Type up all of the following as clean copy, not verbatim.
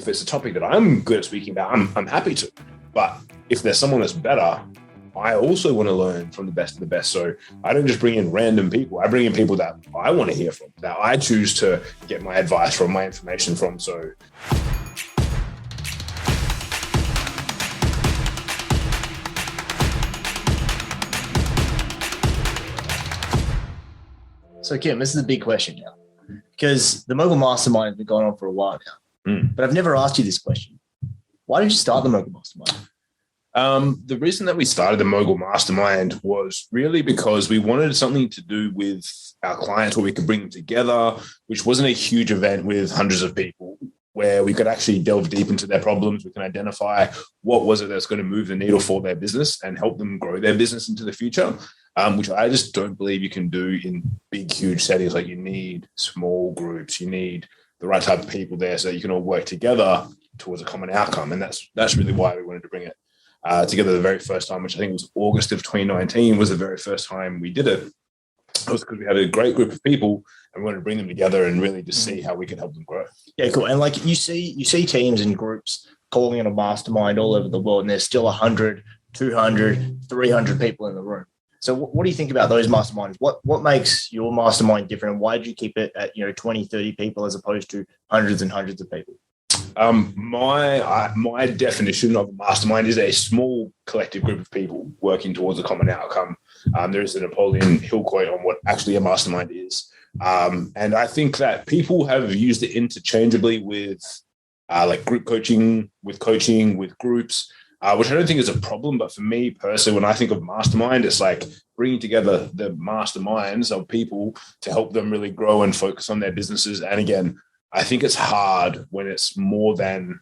if it's a topic that I'm good at speaking about, I'm happy to. But if there's someone that's better, I also want to learn from the best of the best. So I don't just bring in random people. I bring in people that I want to hear from, that I choose to get my advice from, my information from. So Kim, this is a big question now, because the Mogul Mastermind has been going on for a while now, but I've never asked you this question. Why did you start the Mogul Mastermind? The reason that we started the Mogul Mastermind was really because we wanted something to do with our clients where we could bring them together, which wasn't a huge event with hundreds of people, where we could actually delve deep into their problems. We can identify what was it that's going to move the needle for their business and help them grow their business into the future, which I just don't believe you can do in big, huge settings. Like, you need small groups, you need the right type of people there so that you can all work together towards a common outcome. And that's really why we wanted to bring it together the very first time, which I think was August of 2019 was the very first time we did it. It was because we had a great group of people and we wanted to bring them together and really just see how we could help them grow. Yeah, cool. And like you see teams and groups calling it a mastermind all over the world, and there's still 100, 200, 300 people in the room. So what do you think about those masterminds? What makes your mastermind different? And why did you keep it at 20, 30 people as opposed to hundreds and hundreds of people? My definition of a mastermind is a small collective group of people working towards a common outcome. There is a Napoleon Hill quote on what actually a mastermind is. And I think that people have used it interchangeably with like group coaching, with groups, which I don't think is a problem. But for me personally, when I think of mastermind, it's like bringing together the masterminds of people to help them really grow and focus on their businesses. And again, I think it's hard when it's more than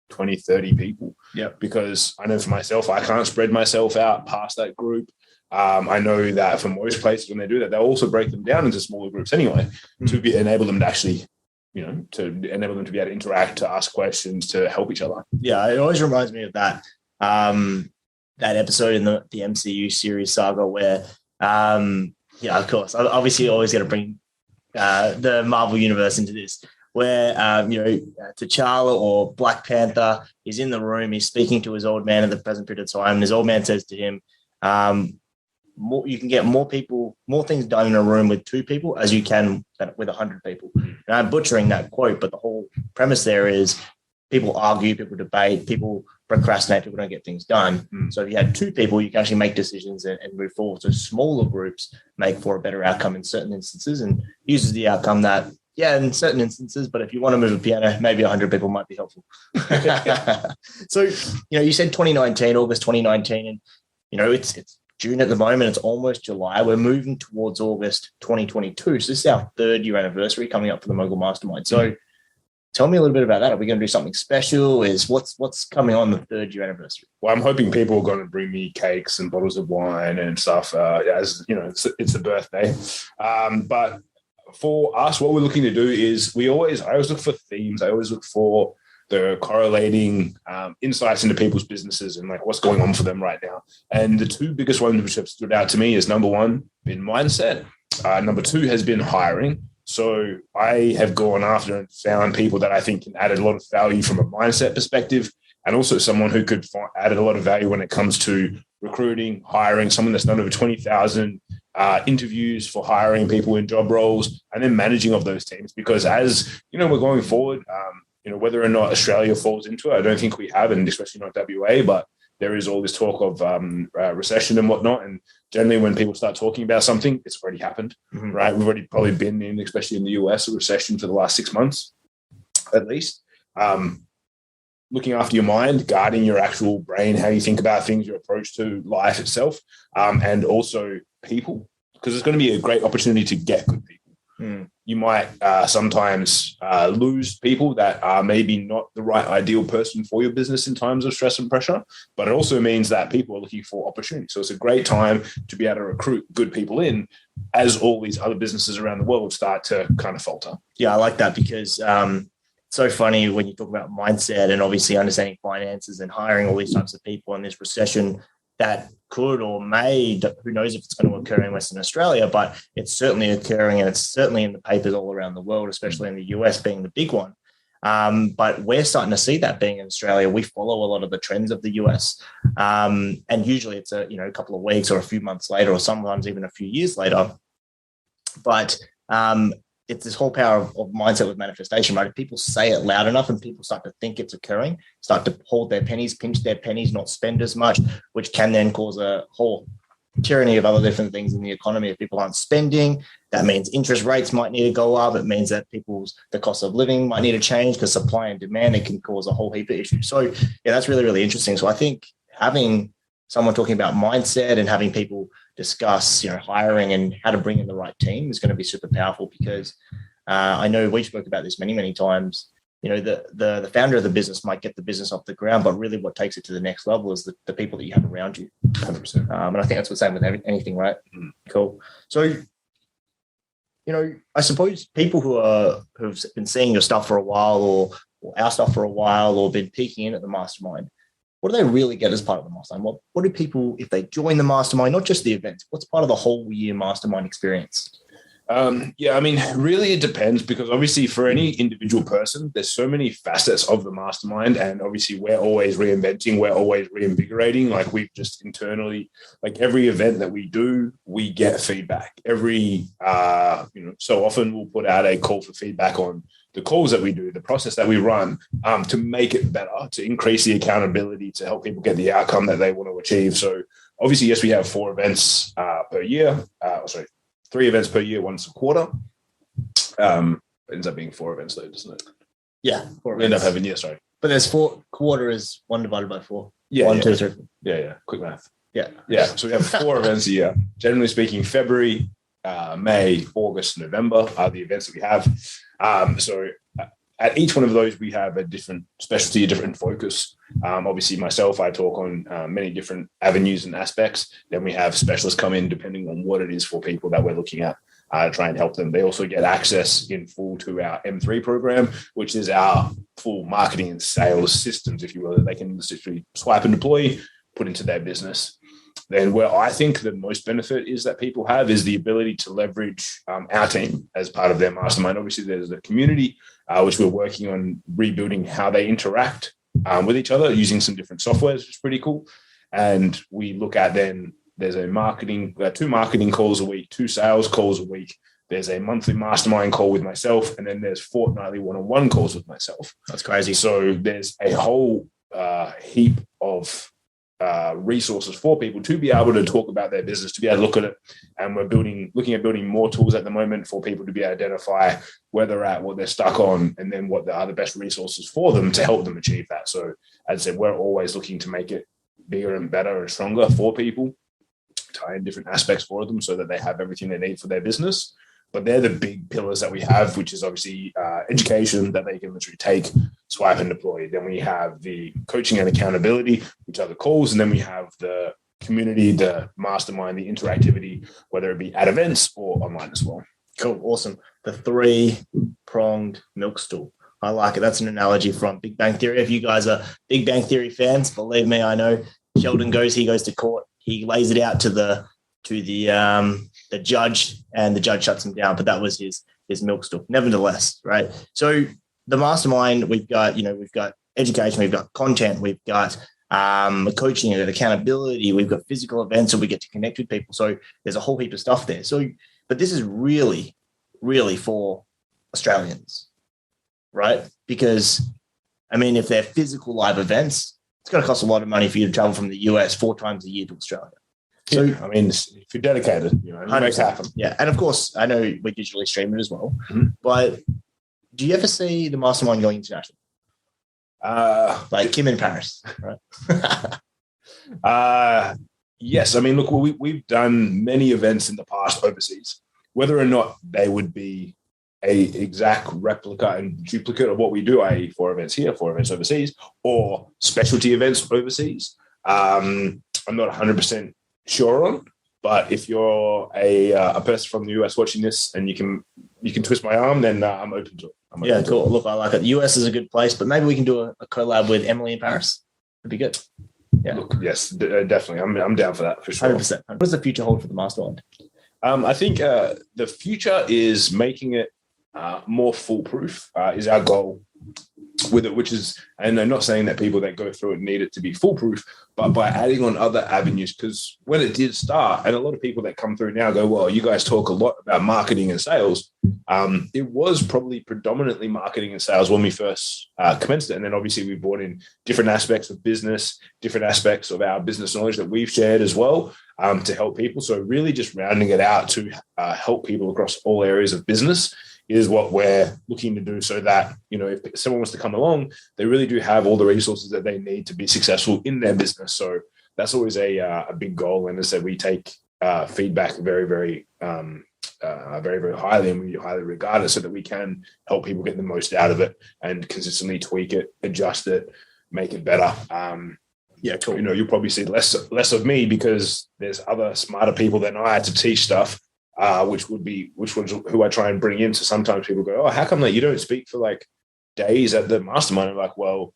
20, 30 people. Yeah. Because I know for myself, I can't spread myself out past that group. I know that for most places, when they do that, they'll also break them down into smaller groups anyway, to enable them to actually, to enable them to be able to interact, to ask questions, to help each other. Yeah, it always reminds me of that episode in the MCU series saga where, of course, obviously always got to bring the Marvel universe into this, where, T'Challa or Black Panther is in the room, he's speaking to his old man at the present period of time, and his old man says to him, you can get more things done in a room with 2 people as you can with 100 people. And I'm butchering that quote, but the whole premise there is people argue, people debate, people procrastinate, people don't get things done. So if you had 2 people, you can actually make decisions and move forward. So smaller groups make for a better outcome in certain instances, and uses the outcome that, in certain instances, but if you want to move a piano, maybe 100 people might be helpful. So, you said August 2019, and, it's June at the moment. It's almost July. We're moving towards August 2022. So this is our 3rd year anniversary coming up for the Mogul Mastermind. So tell me a little bit about that. Are we going to do something special? What's coming on the 3rd year anniversary? Well, I'm hoping people are going to bring me cakes and bottles of wine and stuff. As it's a birthday. But for us, what we're looking to do is I always look for themes. I always look for the correlating insights into people's businesses and like what's going on for them right now. And the 2 biggest ones which have stood out to me is, number 1, been mindset. Number 2 has been hiring. So I have gone after and found people that I think can add a lot of value from a mindset perspective, and also someone who could add a lot of value when it comes to recruiting, hiring, someone that's done over 20,000 interviews for hiring people in job roles, and then managing of those teams. Because as we're going forward, whether or not Australia falls into it, I don't think we have, and especially not WA, but there is all this talk of recession and whatnot. And generally when people start talking about something, it's already happened, right? We've already probably been in, especially in the US, a recession for the last 6 months, at least. Looking after your mind, guarding your actual brain, how you think about things, your approach to life itself, and also people, because it's going to be a great opportunity to get good people. You might sometimes lose people that are maybe not the right ideal person for your business in times of stress and pressure, but it also means that people are looking for opportunity. So it's a great time to be able to recruit good people in as all these other businesses around the world start to kind of falter. Yeah, I like that, because it's so funny when you talk about mindset and obviously understanding finances and hiring all these types of people in this recession that could or may, who knows if it's going to occur in Western Australia, but it's certainly occurring, and it's certainly in the papers all around the world, especially in the US being the big one. But we're starting to see that being in Australia. We follow a lot of the trends of the US. And usually it's a couple of weeks or a few months later, or sometimes even a few years later. But it's this whole power of mindset with manifestation, right? If people say it loud enough and people start to think it's occurring, start to hold their pennies, pinch their pennies, not spend as much, which can then cause a whole tyranny of other different things in the economy. If people aren't spending, that means interest rates might need to go up. It means that the cost of living might need to change because supply and demand, it can cause a whole heap of issues. So yeah, that's really, really interesting. So I think having someone talking about mindset and having people discuss, hiring and how to bring in the right team is going to be super powerful, because I know we spoke about this many, many times. The founder of the business might get the business off the ground, but really what takes it to the next level is the people that you have around you. 100%. And I think that's the same with anything, right? Mm. Cool. So, I suppose people who've been seeing your stuff for a while, or our stuff for a while, or been peeking in at the mastermind, what do they really get as part of the mastermind? What do people, if they join the mastermind, not just the events, what's part of the whole year mastermind experience? Really it depends, because obviously for any individual person, there's so many facets of the mastermind, and obviously we're always reinventing, we're always reinvigorating. Like we've just internally, like every event that we do, we get feedback. So often we'll put out a call for feedback on the calls that we do, the process that we run, to make it better, to increase the accountability, to help people get the outcome that they want to achieve. So obviously, yes, we have 4 events per year. 3 events per year, once a quarter. It ends up being 4 events though, doesn't it? Yeah. 4 events. We end up having, sorry. But there's 4, quarter is 1 divided by 4. Yeah. 1, 2, 3. Yeah. Quick math. Yeah. Yeah. So we have 4 events a year. Generally speaking, February, May, August, November are the events that we have. So at each one of those, we have a different specialty, a different focus. Obviously, myself, I talk on many different avenues and aspects. Then we have specialists come in depending on what it is for people that we're looking at, to try and help them. They also get access in full to our M3 program, which is our full marketing and sales systems, if you will, that they can literally swipe and deploy, put into their business. Then where I think the most benefit is that people have is the ability to leverage our team as part of their mastermind. Obviously, there's the community, which we're working on rebuilding how they interact with each other using some different softwares, which is pretty cool. And we look at then there's 2 marketing calls a week, 2 sales calls a week. There's a monthly mastermind call with myself, and then there's fortnightly one-on-one calls with myself. That's crazy. So there's a whole heap of resources for people to be able to talk about their business, to be able to look at it. And we're looking at building more tools at the moment for people to be able to identify where they're at, what they're stuck on, and then what are the best resources for them to help them achieve that. So as I said, we're always looking to make it bigger and better and stronger for people, tie in different aspects for them so that they have everything they need for their business. But they're the big pillars that we have, which is obviously education that they can literally take, swipe and deploy. Then we have the coaching and accountability, which are the calls. And then we have the community, the mastermind, the interactivity, whether it be at events or online as well. Cool. Awesome. The 3-pronged milk stool. I like it. That's an analogy from Big Bang Theory. If you guys are Big Bang Theory fans, believe me, I know. Sheldon goes to court. He lays it out to the judge, and the judge shuts him down. But that was his milk stool. Nevertheless, right? So the mastermind, we've got education, we've got content, we've got coaching and accountability, we've got physical events, so we get to connect with people. So there's a whole heap of stuff there. So, but this is really, really for Australians, right? Because if they're physical live events, it's going to cost a lot of money for you to travel from the US 4 times a year to Australia. So, if you're dedicated, it makes it happen. Yeah. And of course, I know we digitally stream it as well, but do you ever see the mastermind going international? Like Kim in Paris, right? Yes. Look, we've done many events in the past overseas. Whether or not they would be a exact replica and duplicate of what we do, i.e. 4 events here, 4 events overseas, or specialty events overseas, I'm not 100% sure on. But if you're a person from the US watching this and you can twist my arm, then I'm open to it. Cool. Look, I like it. The US is a good place, but maybe we can do a collab with Emily in Paris. It'd be good. Yeah. Look, yes, definitely. I'm down for that for sure. 100%. What does the future hold for the mastermind? I think the future is making it more foolproof is our goal. with it, which is, and I'm not saying that people that go through it need it to be foolproof, but by adding on other avenues, because when it did start, and a lot of people that come through now go, well, you guys talk a lot about marketing and sales. It was probably predominantly marketing and sales when we first commenced it. And then obviously we brought in different aspects of business, different aspects of our business knowledge that we've shared as well, to help people. So really just rounding it out to help people across all areas of business is what we're looking to do, so that, you know, if someone wants to come along, they really do have all the resources that they need to be successful in their business. So that's always a big goal. And as I said, we take feedback very, very highly, and we highly regard it, so that we can help people get the most out of it and consistently tweak it, adjust it, make it better. Yeah, cool. You know, you'll probably see less of me because there's other smarter people than I to teach stuff. Which was who I try and bring in. So sometimes people go, oh, how come that you don't speak for like days at the mastermind? I'm like, well,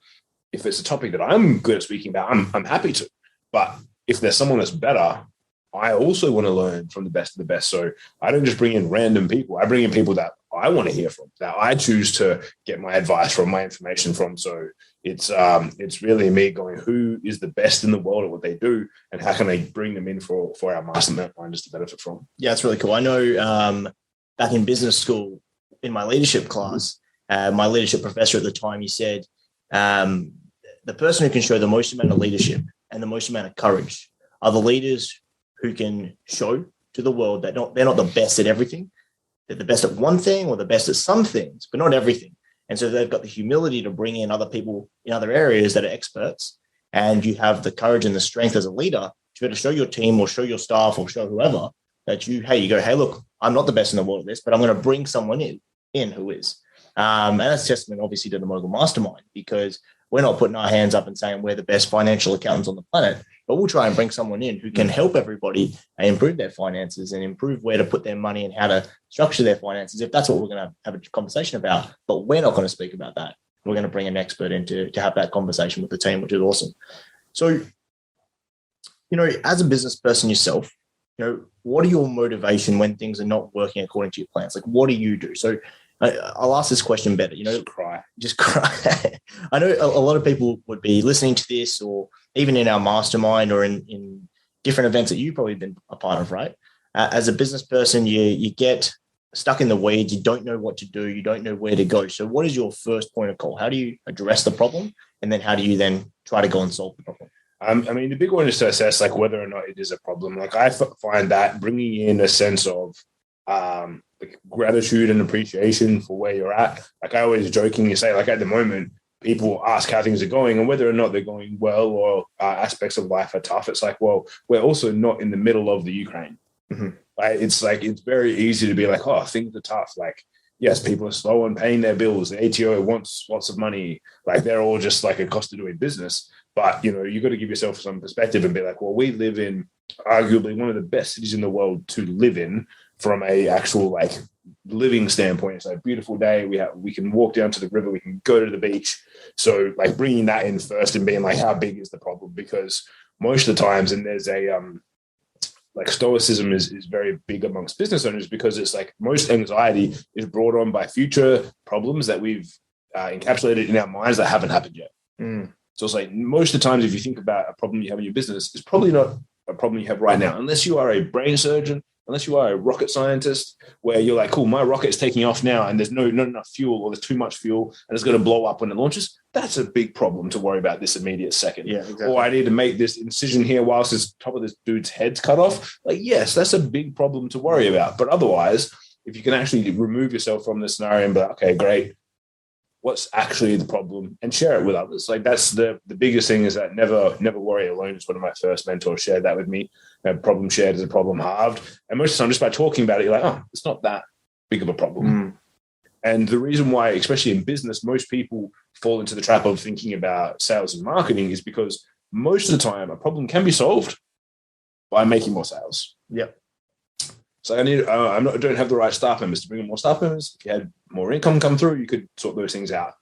if it's a topic that I'm good at speaking about, I'm happy to. But if there's someone that's better, I also want to learn from the best of the best. So I don't just bring in random people. I bring in people that I want to hear from, that I choose to get my advice from, my information from. So it's really me going, who is the best in the world at what they do, and how can I bring them in for our masterminders to benefit from? Yeah, it's really cool. I know back in business school, in my leadership class, my leadership professor at the time, he said, the person who can show the most amount of leadership and the most amount of courage are the leaders who can show to the world that they're not the best at everything. They're the best at one thing or the best at some things, but not everything. And so they've got the humility to bring in other people in other areas that are experts. And you have the courage and the strength as a leader to be able to show your team or show your staff or show whoever that you go, hey, look, I'm not the best in the world at this, but I'm going to bring someone in who is. And that's testament, obviously, to the Mogul Mastermind, because we're not putting our hands up and saying we're the best financial accountants on the planet, but we'll try and bring someone in who can help everybody improve their finances and improve where to put their money and how to structure their finances, if that's what we're going to have a conversation about. But we're not going to speak about that. We're going to bring an expert in to have that conversation with the team, which is awesome. So, you know, as a business person yourself, you know, what are your motivation when things are not working according to your plans? Like, what do you do? So I'll ask this question better, you know, just cry. I know a lot of people would be listening to this, or even in our mastermind or in different events that you've probably been a part of, right? As a business person, you get stuck in the weeds. You don't know what to do. You don't know where to go. So what is your first point of call? How do you address the problem? And then how do you then try to go and solve the problem? I mean, the big one is to assess like whether or not it is a problem. Like I find that bringing in a sense of like gratitude and appreciation for where you're at. Like I always jokingly say, like at the moment, people ask how things are going and whether or not they're going well, or aspects of life are tough. It's like, well, we're also not in the middle of the Ukraine. Mm-hmm. Like it's very easy to be like, oh, things are tough. Like, yes, people are slow on paying their bills. The ATO wants lots of money. Like they're all just like a cost of doing business. But, you know, you got to give yourself some perspective and be like, well, we live in arguably one of the best cities in the world to live in from a actual like living standpoint. It's a beautiful day. We can walk down to the river. We can go to the beach. So like bringing that in first and being like, how big is the problem? Because most of the times, and there's a, like stoicism is very big amongst business owners, because it's like most anxiety is brought on by future problems that we've encapsulated in our minds that haven't happened yet. So it's like most of the times, if you think about a problem you have in your business, it's probably not a problem you have right now, unless you are a brain surgeon, unless you are a rocket scientist, where you're like, cool, my rocket is taking off now and there's not enough fuel, or there's too much fuel and it's going to blow up when it launches. That's a big problem to worry about this immediate second. Yeah, exactly. Or I need to make this incision here whilst this top of this dude's head's cut off. Like, yes, that's a big problem to worry about. But otherwise, if you can actually remove yourself from the scenario and be like, okay, great, what's actually the problem, and share it with others. Like that's the biggest thing, is that never worry alone. Is one of my first mentors shared that with me. A problem shared is a problem halved. And most of the time, just by talking about it, you're like, oh, it's not that big of a problem. And the reason why, especially in business, most people fall into the trap of thinking about sales and marketing is because most of the time a problem can be solved by making more sales. Yep. So I don't have the right staff members to bring in more staff members. If you had more income come through, you could sort those things out.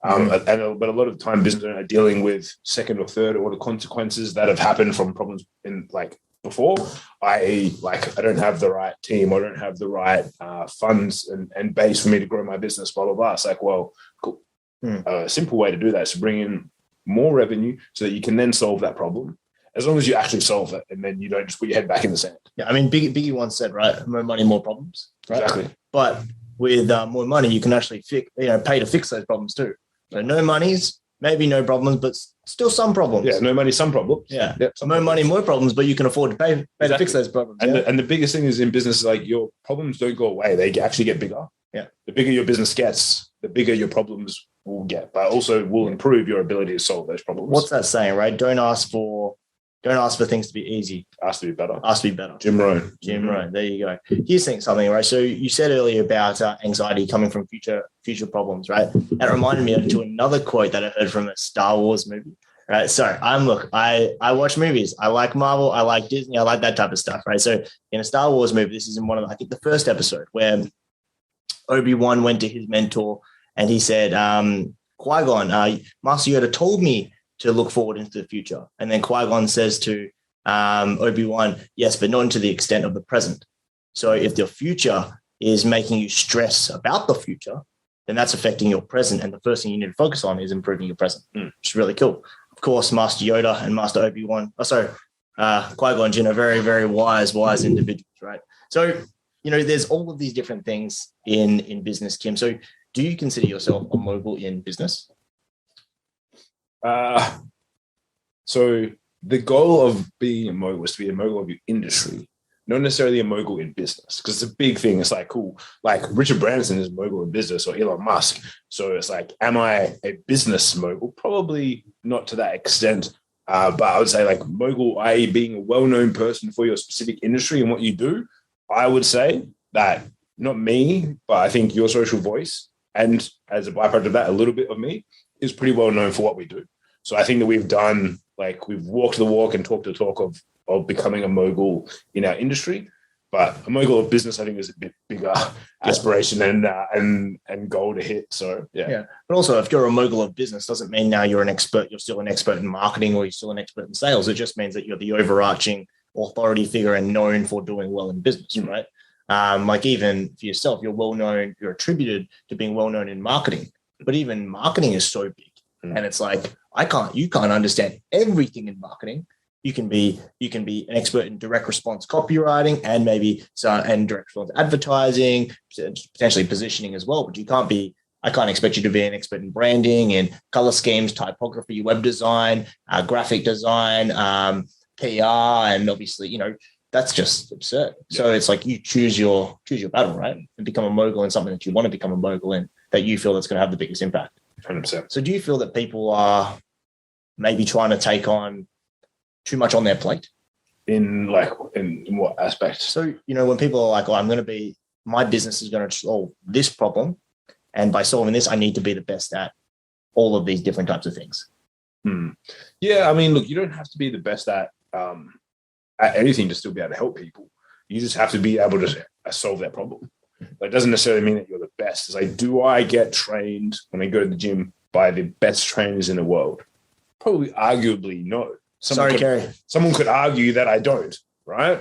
But a lot of the time, business owners are dealing with second or third order consequences that have happened from problems in like before. I don't have the right team, I don't have the right funds and base for me to grow my business. Blah blah blah. It's like, well, cool. A simple way to do that is to bring in more revenue so that you can then solve that problem. As long as you actually solve it, and then you don't just put your head back in the sand. Yeah, I mean, Biggie once said, right, more money, more problems. Right? Exactly. But with more money, you can actually pay to fix those problems too. So no monies, maybe no problems, but still some problems. Yeah, no money, some problems. Yeah, more money, more problems, but you can afford to pay to fix those problems. And, and the biggest thing is in business is like your problems don't go away; they actually get bigger. Yeah, the bigger your business gets, the bigger your problems will get, but also will improve your ability to solve those problems. What's that saying, right? Don't ask for things to be easy. Ask to be better. Ask to be better. Jim Rohn. There you go. Here's something, right? So you said earlier about anxiety coming from future problems, right? That reminded me to another quote that I heard from a Star Wars movie, right? So I watch movies. I like Marvel. I like Disney. I like that type of stuff, right? So in a Star Wars movie, this is in one of, I think, the first episode where Obi-Wan went to his mentor and he said, Qui-Gon, Master Yoda told me to look forward into the future. And then Qui-Gon says to Obi-Wan, yes, but not to the extent of the present. So if the future is making you stress about the future, then that's affecting your present. And the first thing you need to focus on is improving your present, which is really cool. Of course, Master Yoda and Master Obi-Wan, Qui-Gon Jinn are very, very wise individuals, right? So, there's all of these different things in business, Kim. So do you consider yourself a mogul in business? So the goal of being a mogul is to be a mogul of your industry, not necessarily a mogul in business, because it's a big thing. It's like, cool, like Richard Branson is a mogul in business, or Elon Musk. So it's like, am I a business mogul? Probably not to that extent. But I would say like mogul, i.e. being a well-known person for your specific industry and what you do. I would say that not me, but I think your social voice, and as a byproduct of that, a little bit of me, is pretty well known for what we do. So I think that we've walked the walk and talked the talk of becoming a mogul in our industry. But a mogul of business, I think, is a bit bigger aspiration and goal to hit. So yeah. But also, if you're a mogul of business, doesn't mean now you're an expert. You're still an expert in marketing, or you're still an expert in sales. It just means that you're the overarching authority figure and known for doing well in business, right? Like even for yourself, you're well known. You're attributed to being well known in marketing. But even marketing is so big, and it's like you can't understand everything in marketing. You can be an expert in direct response copywriting and and direct response advertising, potentially positioning as well. But I can't expect you to be an expert in branding and color schemes, typography, web design, graphic design, PR, and obviously, that's just absurd. Yeah. So it's like you choose your battle, right? And become a mogul in something that you want to become a mogul in, that you feel that's going to have the biggest impact. 100%. So do you feel that people are maybe trying to take on too much on their plate? In what aspect? So, when people are like, my business is going to solve this problem, and by solving this, I need to be the best at all of these different types of things. Yeah, I mean, look, you don't have to be the best at anything to still be able to help people. You just have to be able to solve that problem. It doesn't necessarily mean that you're the best. It's like, do I get trained when I go to the gym by the best trainers in the world? Probably arguably no. Someone could argue that I don't, right?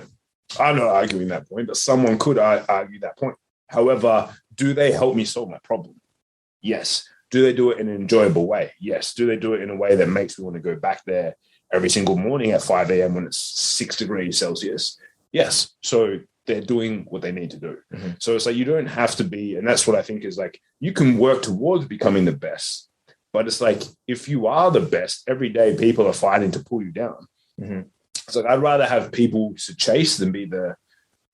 I'm not arguing that point, but someone could argue that point. However, do they help me solve my problem? Yes. Do they do it in an enjoyable way? Yes. Do they do it in a way that makes me want to go back there every single morning at 5 a.m. when it's 6 degrees Celsius? Yes. So they're doing what they need to do. Mm-hmm. So it's like, you don't have to be, and that's what I think is like, you can work towards becoming the best, but it's like, if you are the best, every day people are fighting to pull you down. Mm-hmm. It's like, I'd rather have people to chase than be the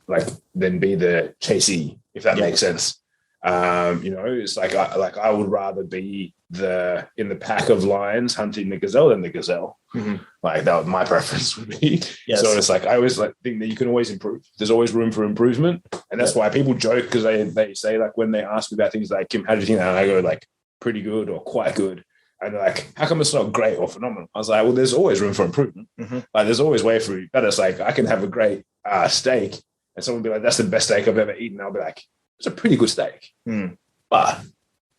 chasee, if that makes sense. It's like I would rather be in the pack of lions hunting the gazelle than the gazelle. Mm-hmm. Like that, my preference would be. Yes. So it's like I always think that you can always improve. There's always room for improvement, and that's why people joke, because they say, like, when they ask me about things like, Kim, how do you think that? And I go like, pretty good or quite good. And they're like, how come it's not great or phenomenal? I was like, well, there's always room for improvement. Mm-hmm. Like there's always way for you better. It's like I can have a great steak, and someone will be like, that's the best steak I've ever eaten. I'll be like, it's a pretty good steak, but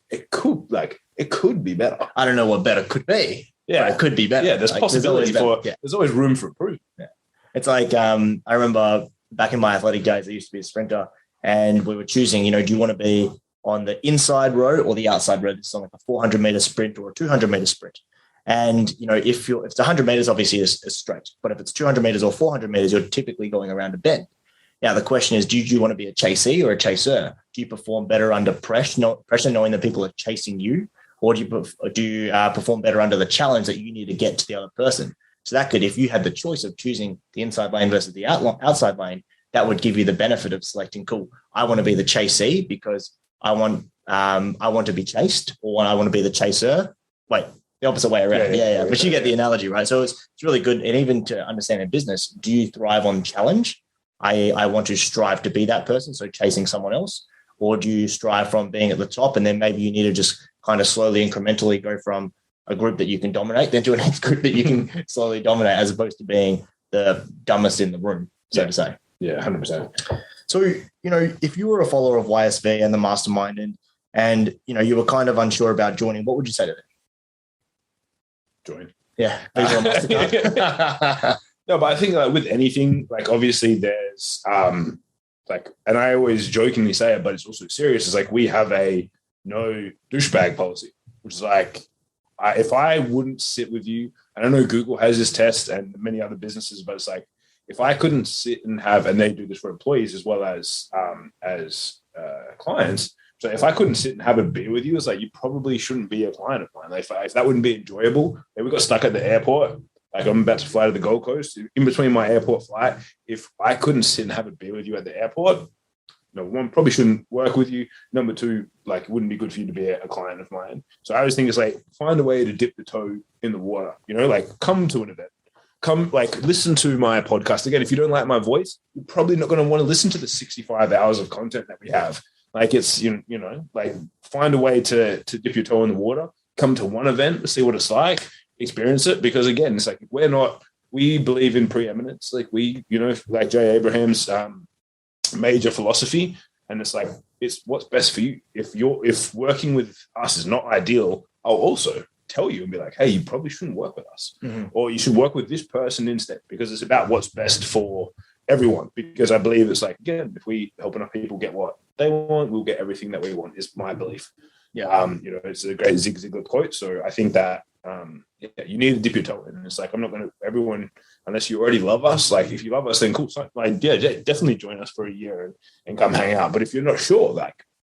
it could be better. I don't know what better could be. Yeah, it could be better. Yeah, there's possibility there's always room for improvement. Yeah. It's like, I remember back in my athletic days, I used to be a sprinter, and we were choosing, do you want to be on the inside road or the outside road. It's on like a 400 meter sprint or a 200 meter sprint. And, if it's 100 meters, obviously it's straight. But if it's 200 meters or 400 meters, you're typically going around a bend. Now, the question is, do you want to be a chasee or a chaser? Do you perform better under pressure knowing that people are chasing you? Or do you perform better under the challenge that you need to get to the other person? So that could, if you had the choice of choosing the inside lane versus the outside lane, that would give you the benefit of selecting, cool, I want to be the chasee because I want to be chased, or I want to be the chaser. Wait, the opposite way around. Yeah. But you get the analogy, right? So it's really good. And even to understand in business, do you thrive on challenge? I want to strive to be that person, so chasing someone else, or do you strive from being at the top, and then maybe you need to just kind of slowly, incrementally go from a group that you can dominate then to a next group that you can slowly dominate, as opposed to being the dumbest in the room, so to say. Yeah, 100%. So, if you were a follower of YSV and the mastermind and you were kind of unsure about joining, what would you say to them? Join. Yeah. Visa or MasterCard. No, but I think with anything, obviously there's and I always jokingly say it, but it's also serious. It's we have a no douchebag policy, which is if I wouldn't sit with you, and I know Google has this test and many other businesses, but it's if I couldn't sit and they do this for employees as well as clients. So if I couldn't sit and have a beer with you, it's you probably shouldn't be a client of mine. If that wouldn't be enjoyable, we got stuck at the airport. I'm about to fly to the Gold Coast. In between my airport flight, if I couldn't sit and have a beer with you at the airport, one, probably shouldn't work with you. Number two, it wouldn't be good for you to be a client of mine. So I always think it's find a way to dip the toe in the water. Come to an event. Come, listen to my podcast. Again, if you don't like my voice, you're probably not going to want to listen to the 65 hours of content that we have. It's, find a way to dip your toe in the water. Come to one event, see what it's like. Experience it, because again, it's we believe in preeminence, Jay Abraham's major philosophy, and it's what's best for you. If working with us is not ideal, I'll also tell you and be hey, you probably shouldn't work with us, or you should work with this person instead, because it's about what's best for everyone. Because I believe it's again, if we help enough people get what they want, we'll get everything that we want, is my belief. Yeah. It's a great Zig Ziglar quote. So I think that you need to dip your toe in. It's I'm not going to, everyone, unless you already love us, if you love us, then cool. So, definitely join us for a year and come hang out. But if you're not sure,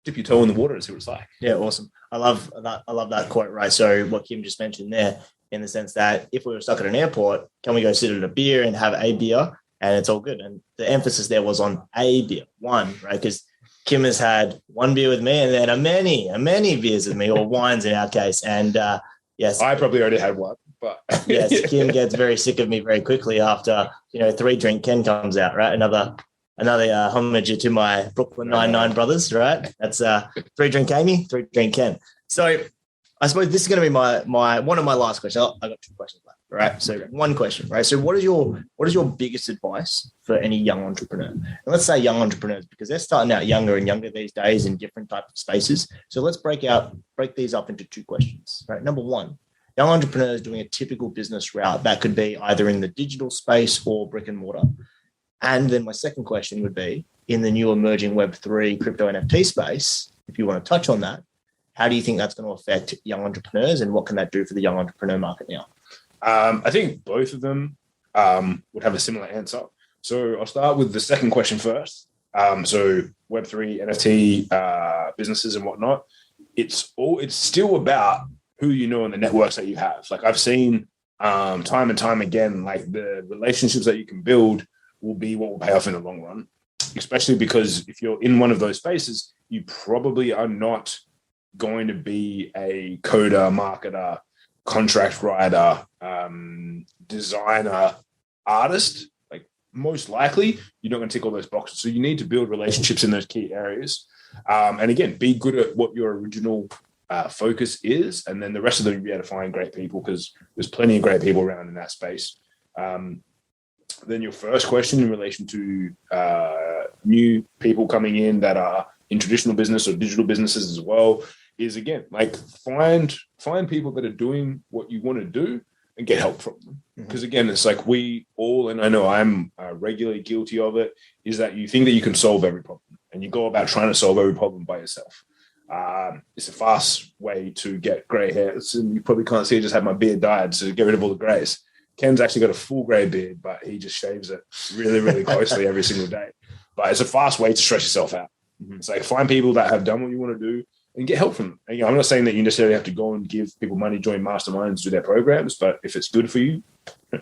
dip your toe in the water and see what it's like. Yeah, awesome. I love that quote, right? So what Kim just mentioned there, in the sense that if we were stuck at an airport, can we go sit at a beer and have a beer and it's all good? And the emphasis there was on a beer, one, right? Because Kim has had one beer with me and then a many beers with me, or wines in our case. And yes, I probably already had one, but yes, Kim gets very sick of me very quickly after 3 Drink Ken comes out, right? Another homage to my Brooklyn Nine-Nine brothers, right? That's 3 Drink Amy, 3 Drink Ken. So I suppose this is going to be my one of my last questions. I got 2 questions left, right? So one question, right? So what is your biggest advice for any young entrepreneur? And let's say young entrepreneurs, because they're starting out younger and younger these days in different types of spaces. So let's break these up into 2 questions, right? Number 1, young entrepreneurs doing a typical business route that could be either in the digital space or brick and mortar. And then my second question would be, in the new emerging Web3 crypto NFT space, if you want to touch on that, how do you think that's going to affect young entrepreneurs, and what can that do for the young entrepreneur market now? I think both of them would have a similar answer. So I'll start with the second question first. So Web3, NFT businesses and whatnot, it's still about who you know and the networks that you have. I've seen time and time again, the relationships that you can build will be what will pay off in the long run, especially because if you're in one of those spaces, you probably are not going to be a coder, marketer, contract writer, designer, artist. Most likely, you're not going to tick all those boxes. So you need to build relationships in those key areas. And again, be good at what your original focus is. And then the rest of them, you'll be able to find great people, because there's plenty of great people around in that space. Then your first question in relation to new people coming in that are in traditional business or digital businesses as well is, again, find people that are doing what you want to do and get help from them. Because again, it's we all, and I know I'm regularly guilty of it, is that you think that you can solve every problem and you go about trying to solve every problem by yourself. It's a fast way to get grey hairs. And you probably can't see, I just had my beard dyed to get rid of all the greys. Ken's actually got a full grey beard, but he just shaves it really, really closely every single day. But it's a fast way to stress yourself out. It's like find people that have done what you want to do and get help from them. And, I'm not saying that you necessarily have to go and give people money, join masterminds, do their programs, but if it's good for you,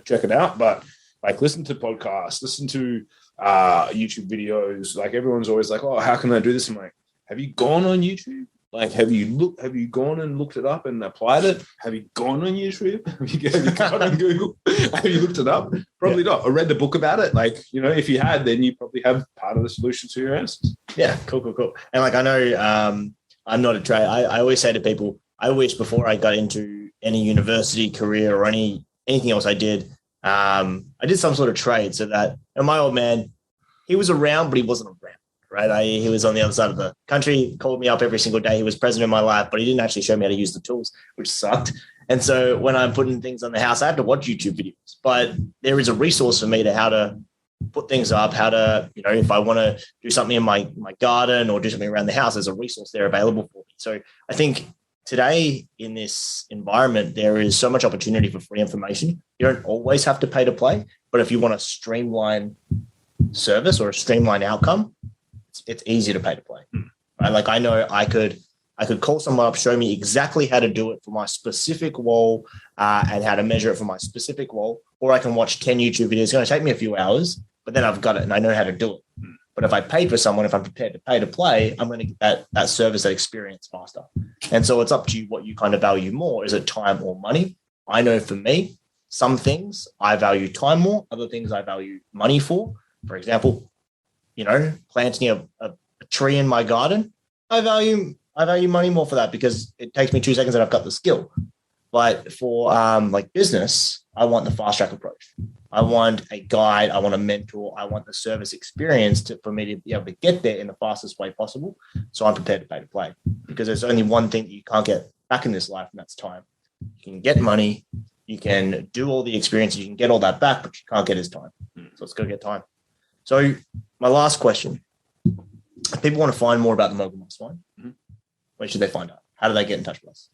check it out. But like listen to podcasts, listen to YouTube videos. Like everyone's always like, oh, how can I do this? I'm like, have you gone on YouTube? Like, have you gone and looked it up and applied it? Have you gone on YouTube? Have you gone on Google? Have you looked it up? Probably not. Or read the book about it. Like, if you had, then you probably have part of the solution to your answers. Yeah, cool. And like, I know I'm not a trader. I always say to people, I wish before I got into any university career or anything else I did some sort of trade so that my old man, he was around, but he wasn't around. Right. He was on the other side of the country, called me up every single day. He was present in my life, but he didn't actually show me how to use the tools, which sucked. And so when I'm putting things on the house, I had to watch YouTube videos, but there is a resource for me to how to put things up, how to, if I want to do something in my garden or do something around the house, there's a resource there available for me. So I think today in this environment, there is so much opportunity for free information. You don't always have to pay to play, but if you want a streamline service or a streamline outcome, it's easy to pay to play, right? Like I know I could call someone up, show me exactly how to do it for my specific wall and how to measure it for my specific wall, or I can watch 10 YouTube videos. It's going to take me a few hours, but then I've got it and I know how to do it. But if I paid for someone, if I'm prepared to pay to play, I'm going to get that service, that experience faster. And so it's up to you what you kind of value more. Is it time or money? I know for me, some things I value time more, other things I value money for. For example, planting a tree in my garden, I value money more for that because it takes me 2 seconds and I've got the skill. But for like business, I want the fast track approach. I want a guide. I want a mentor. I want the service experience for me to be able to get there in the fastest way possible. So I'm prepared to pay to play because there's only one thing that you can't get back in this life, and that's time. You can get money. You can do all the experiences. You can get all that back, but you can't get his time. So let's go get time. So my last question, if people want to find more about the Mogul Mastermind, where should they find out? How do they get in touch with us?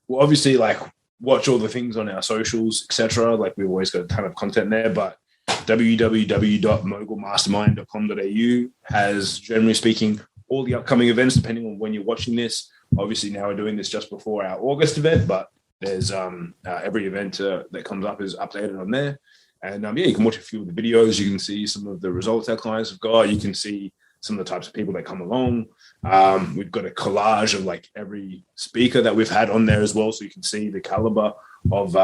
Well, obviously, like watch all the things on our socials, etc. Like we've always got a ton of content there, but www.mogulmastermind.com.au has, generally speaking, all the upcoming events, depending on when you're watching this. Obviously, now we're doing this just before our August event, but there's every event that comes up is updated on there. And you can watch a few of the videos. You can see some of the results our clients have got. You can see some of the types of people that come along. We've got a collage of like every speaker that we've had on there as well. So you can see the caliber of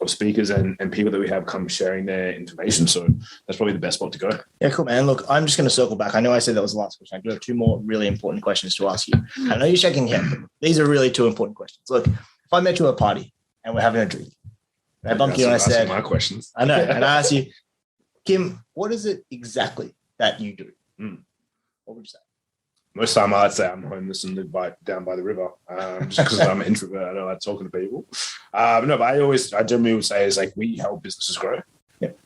speakers and people that we have come sharing their information. So that's probably the best spot to go. Yeah, cool, man. Look, I'm just going to circle back. I know I said that was the last question. I do have 2 more really important questions to ask you. I know you're shaking your head. These are really 2 important questions. Look, if I met you at a party and we're having a drink, I bumped you and I said, my questions. I know. And I asked you, Kim, what is it exactly that you do? What would you say? Most of the time I'd say I'm homeless and live down by the river, just because I'm an introvert. I don't like talking to people. But I generally would say is like we help businesses grow.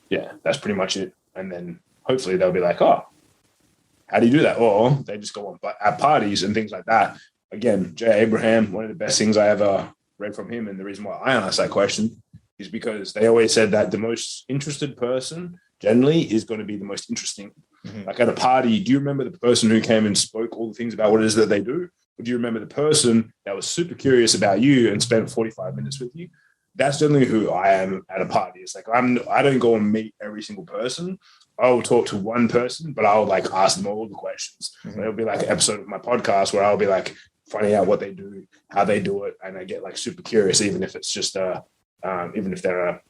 Yeah, that's pretty much it. And then hopefully they'll be like, oh, how do you do that? Or they just go on at parties and things like that. Again, Jay Abraham, one of the best things I ever read from him. And the reason why I asked that question is because they always said that the most interested person generally is going to be the most interesting. Like at a party, do you remember the person who came and spoke all the things about what it is that they do? Or do you remember the person that was super curious about you and spent 45 minutes with you? That's generally who I am at a party. It's like I don't go and meet every single person. I'll talk to one person, but I'll like ask them all the questions. It'll be like an episode of my podcast where I'll be like finding out what they do, how they do it, and I get like super curious, even if it's just even if they're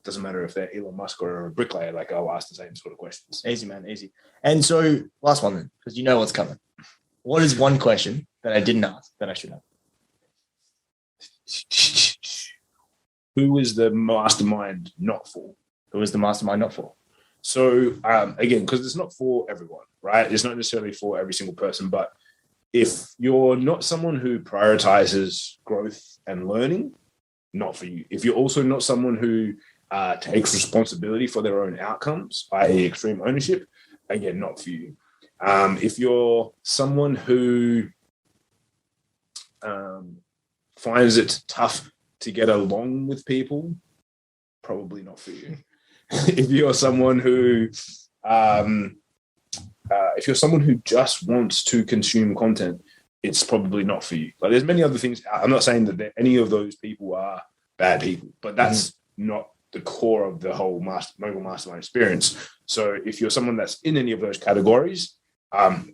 doesn't matter if they're Elon Musk or a bricklayer, like I'll ask the same sort of questions. Easy, man, easy. And so last one then, because you know what's coming. What is one question that I didn't ask that I should have? Who is the mastermind not for? Who is the mastermind not for? So again, because it's not for everyone, right? It's not necessarily for every single person, but if you're not someone who prioritizes growth and learning, not for you. If you're also not someone who takes responsibility for their own outcomes, i.e. extreme ownership, again, not for you. If you're someone who finds it tough to get along with people, probably not for you. If you're someone who just wants to consume content, it's probably not for you. Like, there's many other things. I'm not saying that any of those people are bad people, but that's not the core of the whole Mogul Mastermind experience. So if you're someone that's in any of those categories,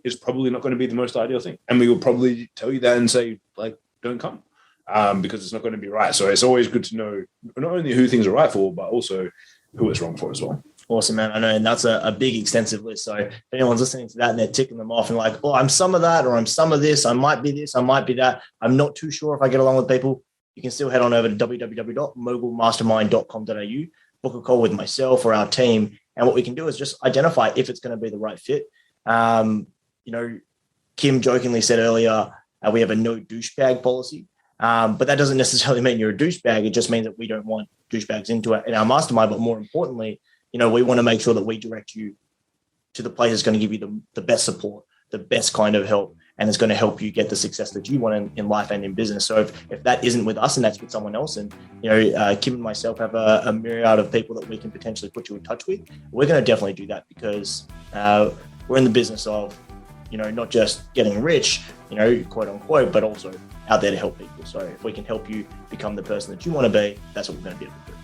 it's probably not going to be the most ideal thing. And we will probably tell you that and say, like, don't come, because it's not going to be right. So it's always good to know not only who things are right for, but also who it's wrong for as well. Awesome, man. I know, and that's a big, extensive list. So if anyone's listening to that and they're ticking them off and like, oh, I'm some of that, or I'm some of this, I might be this, I might be that, I'm not too sure if I get along with people, you can still head on over to www.mogulmastermind.com.au, book a call with myself or our team. And what we can do is just identify if it's going to be the right fit. Kim jokingly said earlier, we have a no douchebag policy. But that doesn't necessarily mean you're a douchebag. It just means that we don't want douchebags in our mastermind. But more importantly, we want to make sure that we direct you to the place that's going to give you the best support, the best kind of help, and it's going to help you get the success that you want in life and in business. So if that isn't with us and that's with someone else, and Kim and myself have a myriad of people that we can potentially put you in touch with, we're going to definitely do that, because we're in the business of not just getting rich, quote unquote, but also out there to help people. So if we can help you become the person that you want to be, that's what we're going to be able to do.